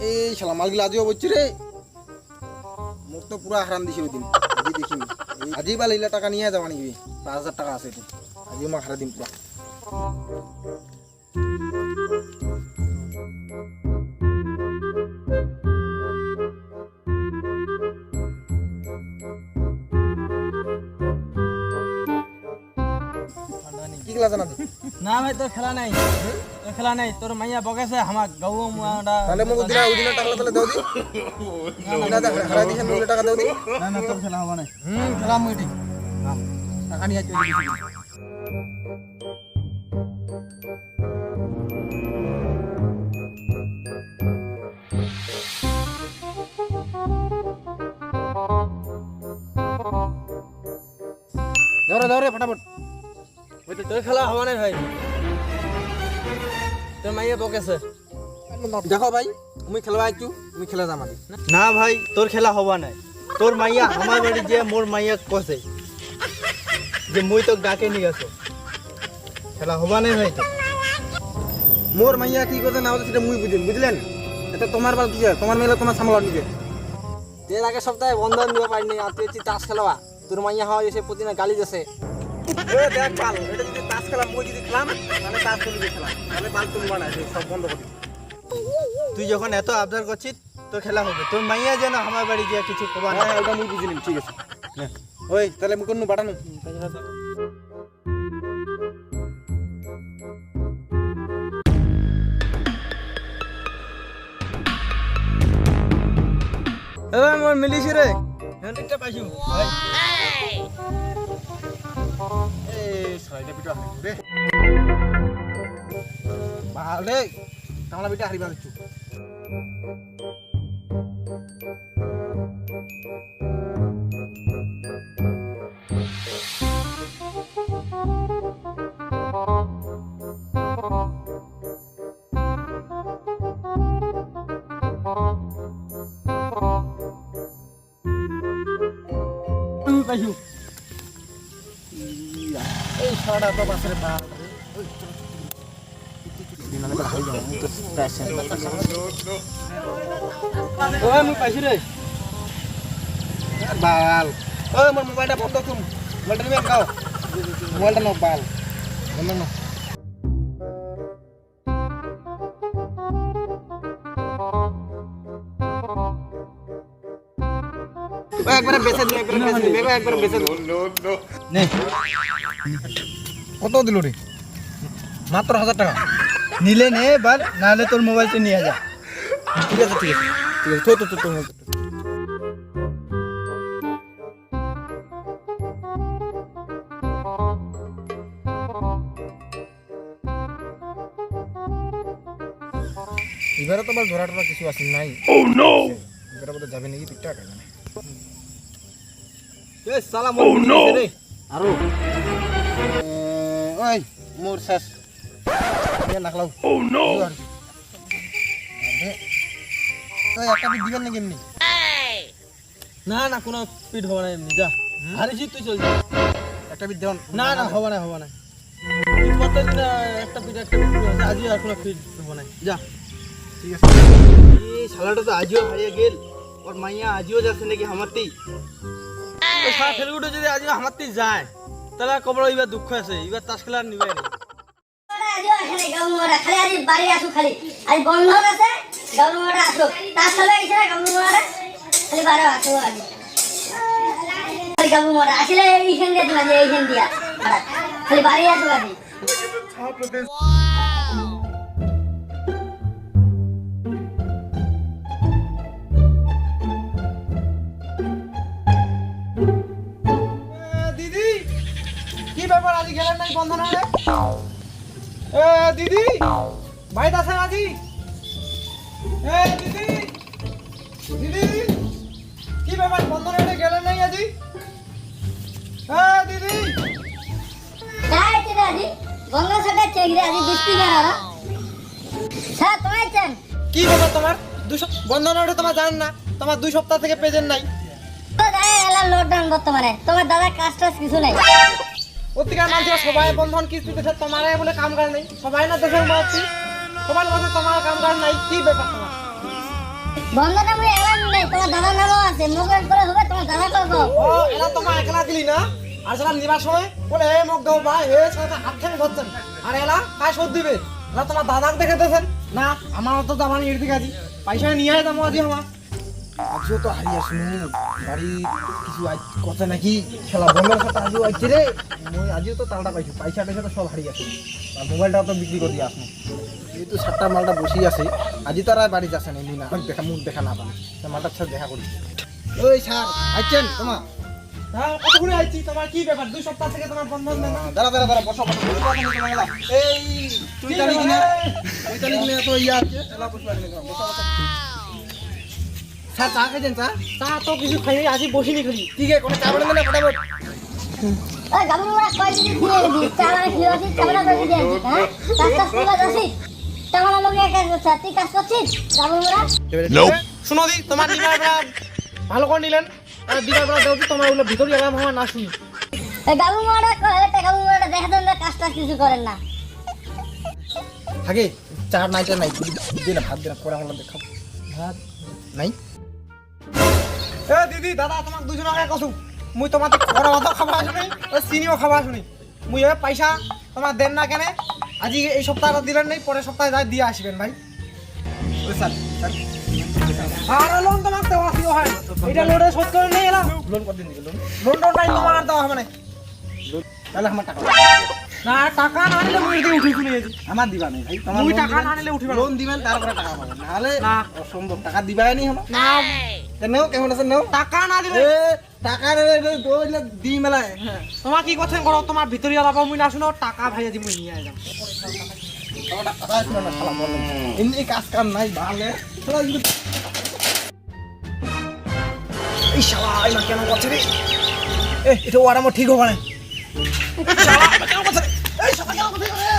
এই শালা মালগুলো আজও বলছি রে, মুখ তো পুরা হারাম দিছি ওই দিন। আজি দেখিনি আজি বা লীলা টাকা নিয়ে যাওয়া নিবি, ৫,০০০ টাকা আছে, আজিও মাক হারা দিম পুরা। কি খেলা জানা? না ভাই তোর খেলা নাই, তোর খেলা নাই, তোর মাইয়া বকেছে আমার গাউ মাটা। তাহলে মোক দিনা ওই দিনের টাকা তাহলে দাও দি, হারা দিছে মোক টাকা দাও দি। না না তোর খেলা হবে না। খেলা মই ঠিক টাকা নিয়ে চলে গেছি। ধরে ফটাফট। ওই তো তোর খেলা হবে না ভাই, তোর মাইয়া বকেছে। দেখো ভাই, তুমি খেলবা আইছু, তুমি খেলা যাম আদি। না ভাই তোর খেলা হবা নাই, তোর মাইয়া আমার বাড়ি যে মোর মাইয়া কছে যে মুই তো ডাকে নিয়ে গেছো, খেলা হবা নাই ভাই। মোর মাইয়া কি কথা না হতো সেটা মুই বুঝিন, বুঝলেন? এটা তোমার বাল কি, তোমার মেয়ে তোমার সামলা নিবে। এর আগে সপ্তাহে বন্ধন দিতে পারিনি, আর তুই তাস খেলবা, তোর মাইয়া হওয়া এসে প্রতিদিন গালি দিছে। দেখ বাল, এটা যদি তাস খেলা মুই যদি খেলাম তাহলে তাস তুলবে খেলা, তাহলে বাল তুলবা না, সব বন্ধ করে দিবি। তুই যখন এত আবদার করছিস তোর খেলা হবে, তোর মাইয়া যেন আমার বাড়ি যে কিছু কবা না। হ্যাঁ, ওটা মুই বুঝিলাম, ঠিক আছে। ওই তাহলে মুই কোন বাড়ানো এবার মোর মিলিছি রে, হ্যান্ডটা পাইছু ভাই। এই সাইডে পিটা হারি রে বাল রে, কামলা পিটা হারি বালছু। তুই পাইছু এই ছড়া তো বাসরে বাল দিনালে হারি যাও, মুই তো প্রেসার। ওই মুই পাইছু রে বাল ওই মোর মোবাইলটা বন্ধ করুন, মোবাইলটা নিয়ে খাও, মোবাইলটা নাও বাল বন্ধ নাও। একবারে বেচে দিন, একবারে বেচে দিন, একবারে বেচে দিন। নে কত দিল রে? মাত্র ১,০০০ টাকা। নিলে নে এবার, নাহলে তোর মোবাইলটা নিয়ে যা। ঠিক আছে ঠিক আছে ঠিক আছে, তো এবারে তো আবার ধরা টরা কিছু আছে নাই। এবারে বোধহয় যাবে নাকি পিকটা কেন এ সালা মোর মিলিছে রে। আরো ওই মোর শেষ নাকলাও। একটা পিক দিবেন নাকি এমনি? না না কোনো পিট হবে না, এমনি যা হারিছি তুই চল যা। একটা পিক দেওয়ান না না হবে না, হবে না। তুই প্রত্যেকদিন একটা পিট আছে, আজই আর কোনো পিট হবে না, যা। ঠিক আছে। এই শালাটা তো আজও হারিয়ে গেল, ওর মাইয়া আজও যাচ্ছে নাকি হামারতেই। ওই শালা ফেলগুটো যদি আজও হামারতেই যায় তাহলে কবর এবার দুঃখ আছে, এবার তাস খেলা আর নিবে না। খালি আজ বাড়ি আসুক, খালি আজ বন্ধন আছে, গাউরা আসুক, তার সাথে গেছে না গাউরা, খালি বারো আসুক আজ খালি গাউরা আসলে এইখান দিয়ে দিবা, যে এইখান দিয়া খালি বাড়ি আসুক আজ। দিদি কি ব্যাপার, আজ গেলেন নাই বন্ধন হবে? দিদি বাড়িতে আছেন আজি? দিদি দিদি কি ব্যাপার, বন্ধন হবে গেলেন নাই আজি? দিদি काय ते आधी गंगा सगळ्यात चेगरे आधी दिसती जाणार স্যার তোমায় চান কি ব্যাপার তোমার? বন্ধন হবে তোমার জানেন না, তোমার 2 সপ্তাহ থেকে পেজেন্ট নাই। তো দাদা এলা লকডাউন বর্তমানে তোমার দাদা কাজ টাজ কিছু নাই। অতিকার মানুষ সবাই বন্ধন কিস্তি দিতে, তোমার বলে কাম করে নাই, সবাই না দেশের মাছি। তোমার কাছে তোমার কাম কাজ নাই, কি ব্যাপার তোমার? বন্ধটা মুই এলাম নাই, তোমার দাদার নামও আছে, মুখের করে হবে তোমার দাদা করবো। ও এলা তোমার একলা দিলি না, আর সেটা নিবার সময় বলে হে মুখ দাও ভাই, হে সেটা হাত থেকে ধরছেন, আর এলা কাজ শোধ দিবে, এলা তোমার দাদাকে দেখে দেন না, আমার তো জামানি এর দিকে আছি, পয়সা নিয়ে আয় দাম আজ আমার। আজিও তো হারিয়ে শুনি গাড়ি কিছু কথা নাকি খেলা বন্ধের সাথে আজিও আসছে রে। মই আজিও তো তালটা পাইছি, পয়সা টয়সা তো সব হারিয়ে আছে, আর মোবাইলটাও তো বিক্রি করে দিয়ে আসবো। এই তো 7টা মালটা বসেই আছে, আজি তো আর বাড়ি যাচ্ছে না, এমনি না দেখা মুখ দেখা না পাবে, মালটার সাথে দেখা করি। ওই স্যার আইছেন তোমার? হ্যাঁ কতক্ষণে আইছি, তোমার কি ব্যাপার? 2 সপ্তাহ থেকে তোমার বন্ধন দেন না। দাঁড়া দাঁড়া দাঁড়া, বসো বসো, এই তুই জানি কিনা, তুই জানি কিনা তো ইয়া আছে, এলা বসে লাগলে বসো বসো। স্যার চা খাইছেন? চা তা তো কিছু খাইনি, আজই বসিনি খালি। ঠিক আছে, কোনো চা বানাবে না ফটাফট। ওই গাবু মোড়া কয় দিন দিয়ে দিবি, চালারে কি হচ্ছে, চালারে করে দিয়ে দিবি, হ্যাঁ? কাজ করে যাচ্ছিস, চালারে লগে কাজ করছিস, তুই কাজ করছিস, গাবু মোড়া? শুনো দি, তোমার দিবার বেলা ভালো করে নিলেন, আর দিবার বেলা দেও তোমার ওগুলো ভিতরে এলাম আমার না শুনি। ওই গাবু মোড়া কয়, গাবু মোড়া দেখা দেন না, কাজটা কিছু করেন না। থাকে চা নাই, চা নাই, দে না ভাত, দে না, পরে আমার দেখাও ভাত নাই। এ দিদি দাদা, তোমাক 200 টাকা কসু, মুই তোমাতে খরা ভাত খাবা শুনি, ওই চিনিও খাবা শুনি, মুই এ পয়সা তোমার দেন না কেন? আজি এই সপ্তাহটা দিলেন নাই, পরের সপ্তাহে যাই দিয়ে আসবেন ভাই। ওই স্যার স্যার আর লোন তোমাক দেওয়া আসিও হয়, এটা লোনে শোধ করে নেই এলাম, লোন কতদিন দিবে? লোন লোন টোন নাই তোমার আর দেওয়া হবে না। তাহলে আমার টাকা না টাকা না নিলে মুই দিয়ে উঠি শুনি আমার দিবা নেই ভাই, মুই টাকা না নিলে উঠিবে না। লোন দিবেন তারপরে টাকা পাবেন, নাহলে না। অসম্ভব, টাকা দিবাই নি আমার। না নেও কেমন আছে নেও, টাকা না দিলে এ টাকা দি মেলায়। হ্যাঁ তোমার কি করছেন করো, তোমার ভিতরে আলাপ মুই না শুনো, টাকা ভাইয়া দি মুই নিয়ে যাম। এমনি কাজ কাম নাই ভালো। এই শালা এলা কেন করছে রে? এটা ওর আমার ঠিক হবে না। শালা কেন করছে রে? এই শালা কেন করছে রে?